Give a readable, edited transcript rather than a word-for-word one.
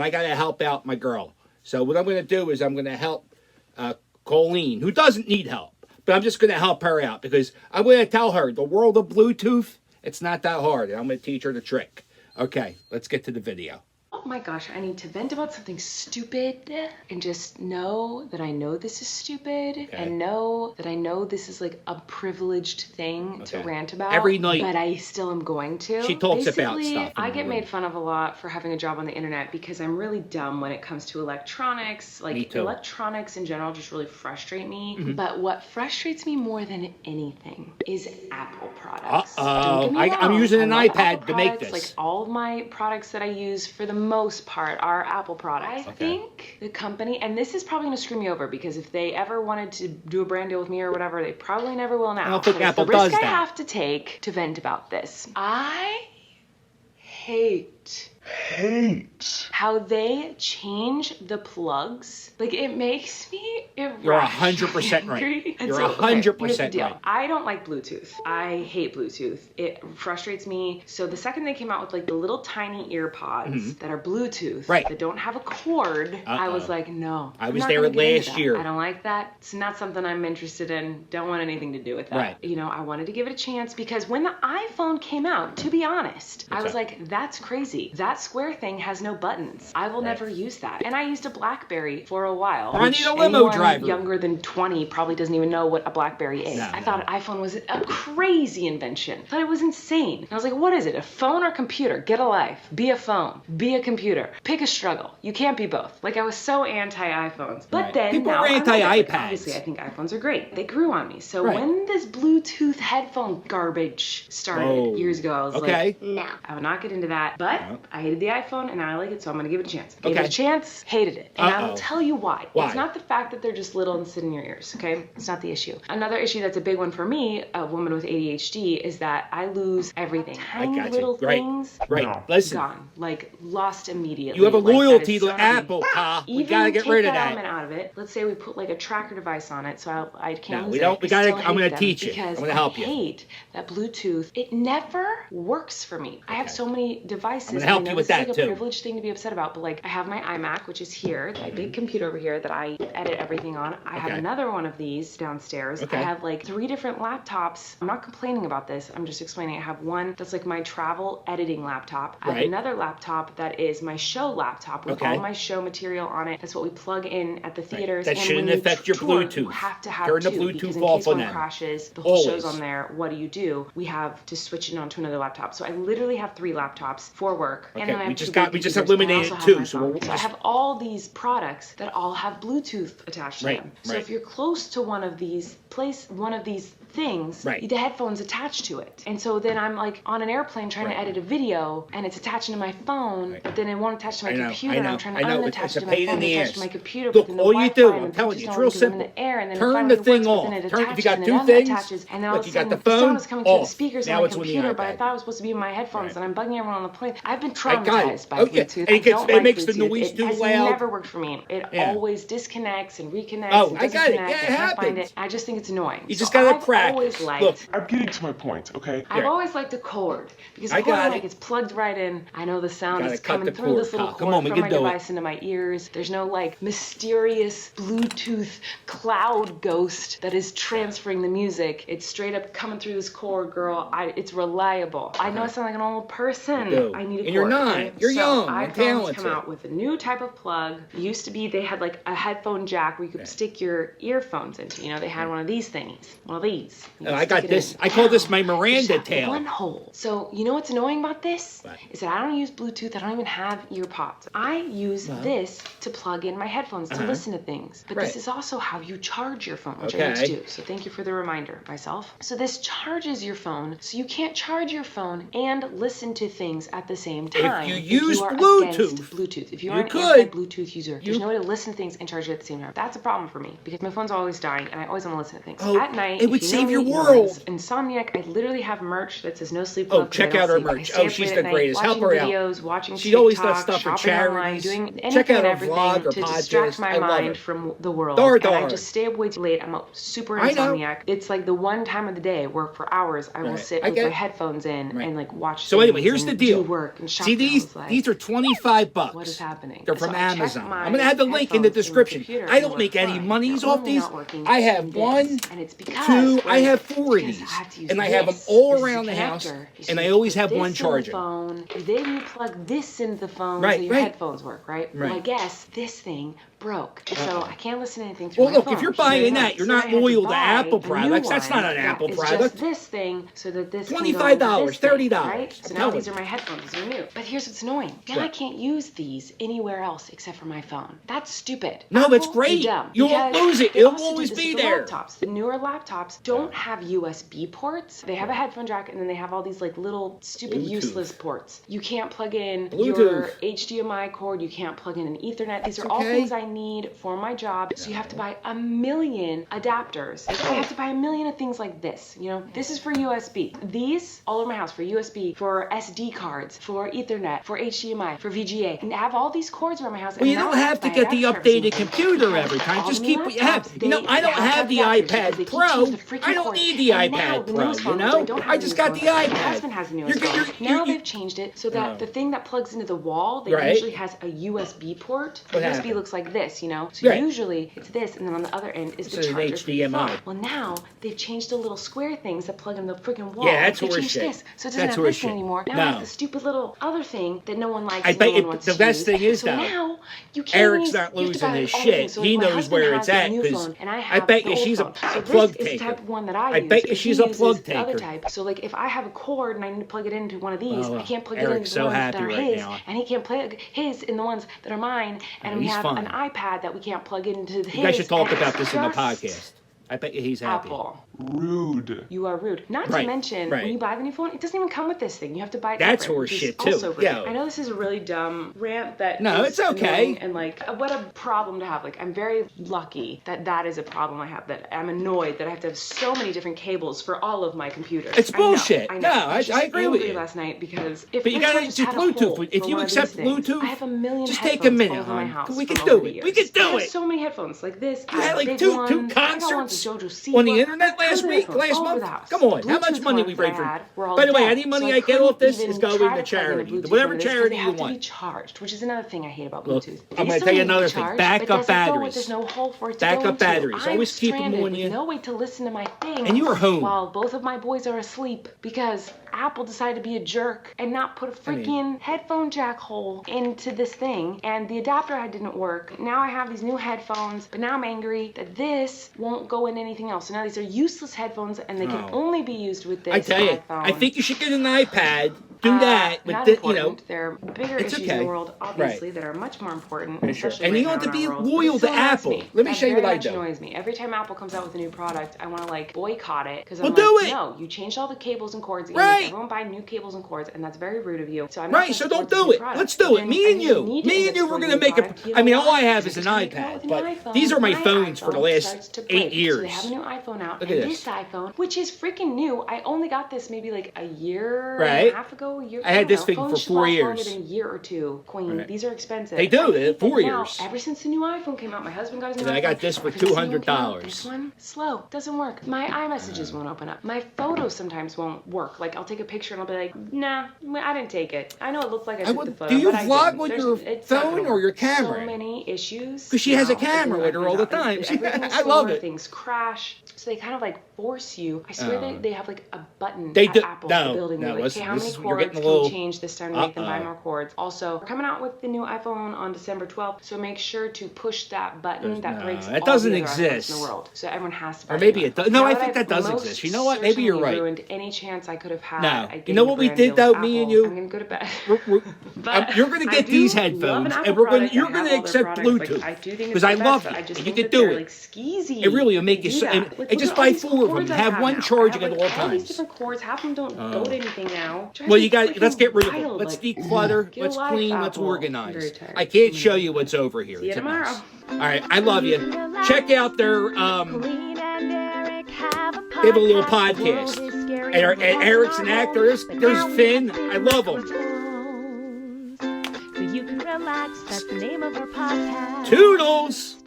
I got to help out my girl. So what I'm going to do is I'm going to help Colleen, who doesn't need help. But I'm just going to help her out because I'm going to tell her the world of Bluetooth, it's not that hard. And I'm going to teach her the trick. Okay, let's get to the video. Oh my gosh, I need to vent about something stupid and just know that I know this is stupid and know that I know this is like a privileged thing to rant about. Every night. But I still am going to. She talks Basically, about stuff. I get made fun of a lot for having a job on the internet because I'm really dumb when it comes to electronics. Like electronics in general just really frustrate me. But what frustrates me more than anything is Apple products. I'm using an iPad to make this. Like all of my products that I use for the most part are Apple products. I think the company, and this is probably going to screw me over because if they ever wanted to do a brand deal with me or whatever, they probably never will now. I don't think Apple does that. I have to take to vent about this. I hate how they change the plugs. Like, it makes me irrationally You're 100% right. You're 100% right. I don't like Bluetooth. I hate Bluetooth. It frustrates me. So the second they came out with like the little tiny ear pods that are Bluetooth, that don't have a cord, I was like, no. I was there last year. I don't like that. It's not something I'm interested in. Don't want anything to do with that. Right. You know, I wanted to give it a chance because when the iPhone came out, to be honest, I was like, that's crazy. That square thing has no buttons. I will never use that. And I used a BlackBerry for a while. I need a limo driver. Younger than 20 probably doesn't even know what a BlackBerry is. I thought an iPhone was a crazy invention. I thought it was insane. And I was like, what is it? A phone or computer? Get a life. Be a phone. Be a computer. Pick a struggle. You can't be both. Like, I was so anti-iPhones. But then people now are anti-iPads. Obviously, I think iPhones are great. They grew on me. So when this Bluetooth headphone garbage started years ago, I was like, no. I would not get into that. But I hated the iPhone and now I like it, so I'm going to give it a chance. Gave it a chance, hated it. And I will tell you why. It's not the fact that they're just little and sit in your ears, okay? It's not the issue. Another issue that's a big one for me, a woman with ADHD, is that I lose everything. Tiny little things, Listen. gone. Like, lost immediately. You have a loyalty so to Apple, Pa. We gotta get rid of that. Element out of it. Let's say we put like a tracker device on it, so I can't No, lose we don't. it. We gotta. I'm gonna teach you. Because I'm gonna help you. I hate that Bluetooth. It never works for me. I have so many devices. I'm gonna help you with that too. It's too. like a privileged thing to be upset about, but like I have my iMac, which is here, my big computer over here that I edit everything on. I have another one of these downstairs. I have like 3 different laptops. I'm not complaining about this. I'm just explaining. I have one that's like my travel editing laptop. I have another laptop that is my show laptop with all my show material on it. That's what we plug in at the theaters. That and shouldn't affect your Bluetooth. You have to have Turn the two, Bluetooth because in off case on one them. crashes, the whole show's on there. What do? We have to switch it onto another laptop. So I literally have 3 laptops for work. And then I have we just eliminated 2. So I have all these products that all have Bluetooth attached to them. So if you're close to one of these things, the headphone's attached to it. And so then I'm like on an airplane trying to edit a video and it's attaching to my phone, but then it won't attach to my computer. And I'm trying to unattach it to my phone, attach to my computer. Look, but then the all you do, Wi-Fi I'm telling you, it's and real the simple. in the air, and then Turn it the thing works, on. but then it If you got attaches, 2 and then things, and then all look, of a you got sudden the phone sound is coming through the off. speakers Now on my it's on the computer, but I iPad. thought it was supposed to be in my headphones, and I'm bugging everyone on the plane. I've been traumatized by Bluetooth. And it makes the noise too loud. It never worked for me. It always disconnects and reconnects. Oh, and I got it. Yeah, it I can't find happens. it. I just think it's annoying. You just gotta practice. Look, I'm getting to my point, okay? I've always liked a cord because I got like it's plugged right in. I know the sound is cut coming the through cord, this little Kyle. cord Come on, we from can my do it. device into my ears. There's no like mysterious Bluetooth cloud ghost that is transferring the music. It's straight up coming through this cord, girl. It's reliable. I know I sound like an old person. I need a cord. And you're not. Okay? You're so young and iPhones talented. come out with a new type of plug. It used to be they had like a headphone jack where you could stick your earphones into. You know, they had one of these thingies. One of these. I got this. I call this my Miranda tail. One hole. So you know what's annoying about this? Is that I don't use Bluetooth. I don't even have ear pods. I use this to plug in my headphones to listen to things. But this is also how you charge your phone, which I need to do. So thank you for the reminder, myself. So this charges your phone, so you can't charge your phone and listen to things at the same time. If you use Bluetooth, if you are an anti-Bluetooth user, there's no way to listen to things and charge it at the same time. That's a problem for me because my phone's always dying and I always want to listen to things. At night, it would if you save your world. Insomniac. I literally have merch that says no sleep. Oh, check out her merch. Oh, she's the greatest. Help her out. Watching she always TikTok, does stuff for charities. charities. Doing Check out her everything vlog or to podcast. distract my I love mind her. from the world. And I just stay up way too late. I'm a super insomniac. It's like the one time of the day where for hours I will sit with my headphones in and like watch. So anyway, here's the deal. Work and shop. See these are $25. What is happening? They're from Amazon. I'm gonna have the link in the description. I don't make any monies off these. I have 1, 2, I have 4 of these, and I have them all around the house, and I always have one charging. Then you plug this into the phone so your headphones work, right? Well, I guess this thing broke, so I can't listen to anything through my phone. Well, look, if you're buying that, you're not loyal to Apple products. That's not an Apple product. It's just this thing, so that this $25, $30, right? So now these are my headphones. These are new. But here's what's annoying. Now I can't use these anywhere else except for my phone. That's stupid. No, that's great. You won't lose it. It'll always be there. The newer laptops don't have USB ports. They have a headphone jack, and then they have all these like little stupid useless ports. You can't plug in your HDMI cord. You can't plug in an Ethernet. These are all things I need for my job. So you have to buy a million adapters. I have to buy a million of things like this. You know, this is for USB. These all over my house for USB, for SD cards, for Ethernet, for HDMI, for VGA. And I have all these cords around my house. Well, you don't have to get the updated computer every time. Just keep what you have. You know, I don't have the iPad Pro. I don't need the iPad Pro, you know? I just got the iPad. My husband has the newest phone. Now they've changed it so that the thing that plugs into the wall, that usually has a USB port. The USB looks like this, you know? So usually it's this, and then on the other end is the charger. HDMI. Well, now they've changed the little square things that plug in the freaking wall. Yeah, that's horseshit. So it doesn't have this thing anymore. Now it has the stupid little other thing that no one likes. I bet you the best thing is though. Now you can't Eric's not losing his shit. He knows where it's at because I bet you she's a plug taker. I bet you she's a plug taker. So like if I have a cord and I need to plug it into one of these, I can't plug it into the ones that are his, and he can't plug his in the ones that are mine, and we have an iPad that we can't plug into his. You guys should talk about this in the podcast. I bet you he's happy. Apple. Rude. You are rude. Not to mention, when you buy the new phone, it doesn't even come with this thing. You have to buy it. That's horseshit too. Yeah. I know this is a really dumb rant that. No, it's okay. And like, what a problem to have. Like, I'm very lucky that that is a problem I have. That I'm annoyed that I have to have so many different cables for all of my computers. It's bullshit. I know. No, I agree with you. Last night because if but you gotta use Bluetooth. If you accept Bluetooth, I have a million. Just take a minute, hon. We can do it. We can do it. So many headphones like this. You had like two concerts on the internet last month. Come on, how much money we raised for? By the way, any money I get off this is going to charity. Whatever charity you want. They have to be charged, which is another thing I hate about Bluetooth. I'm going to tell you another thing. Backup batteries. There's no hole for it to Backup batteries. Always keep them on you. No way to listen to my thing. And you were home while both of my boys are asleep because Apple decided to be a jerk and not put a freaking headphone jack hole into this thing, and the adapter didn't work. Now I have these new headphones, but now I'm angry that this won't go in anything else. So now these are useless headphones, and they can only be used with this. I tell you, iPhone. I think you should get an iPad. Do that, but there are bigger issues in the world, obviously, that are much more important. Sure. And you don't have to be loyal to Apple. Let me show you what I do. That annoys me. Every time Apple comes out with a new product, I want to like boycott it because I'm like, no, you changed all the cables and cords. Right. Everyone buy new cables and cords, and that's very rude of you. So I'm not so don't do it. Let's do it. Me and you. We're gonna make it. I mean, all I have is an iPad, but these are my phones for the last 8 years. So they have a new iPhone out. Look at this iPhone, which is freaking new. I only got this maybe like a year and a half ago. I had this thing for 4 years. Longer than a year or two, Queen. Right. These are expensive. They do. They're 4 years. Ever since the new iPhone came out, my husband got his new iPhone. I got this for $200. This one, slow. Doesn't work. My iMessages won't open up. My photos sometimes won't work. Like, I'll take a picture and I'll be like, nah, I didn't take it. I know it looked like I took the photo, do you vlog with your phone or your camera? So many issues. Because she has a camera with her all the time. I love it. Things crash. So they kind of like force you. I swear they have like a button they at do. Apple No, building. no, like, listen, okay, how many cords can we change this time to make them buy more cords? Also, we're coming out with the new iPhone on December 12th, so make sure to push that button that breaks all the other iPhones in the world. So everyone has to buy or maybe it does. No, I think that does exist. You know what? Maybe you're right. Ruined any chance I could have had. No. You know what we did though, me and you? I'm gonna go to bed. You're gonna get these headphones, and you're gonna accept Bluetooth because I love it. And you can do it. It really will make you. And just buy 4 of them. Have one charging at all times. All these different cords, half of them don't go to anything now. Well, you got. Let's get rid of it. Let's declutter. Let's clean. Let's organize. I can't show you what's over here. See you tomorrow. All right, I love you. Check out their Colleen and Eric have a They have a little podcast. And Eric's an actor. There's Finn. I love him. So you can relax. That's the name of our podcast. Toodles!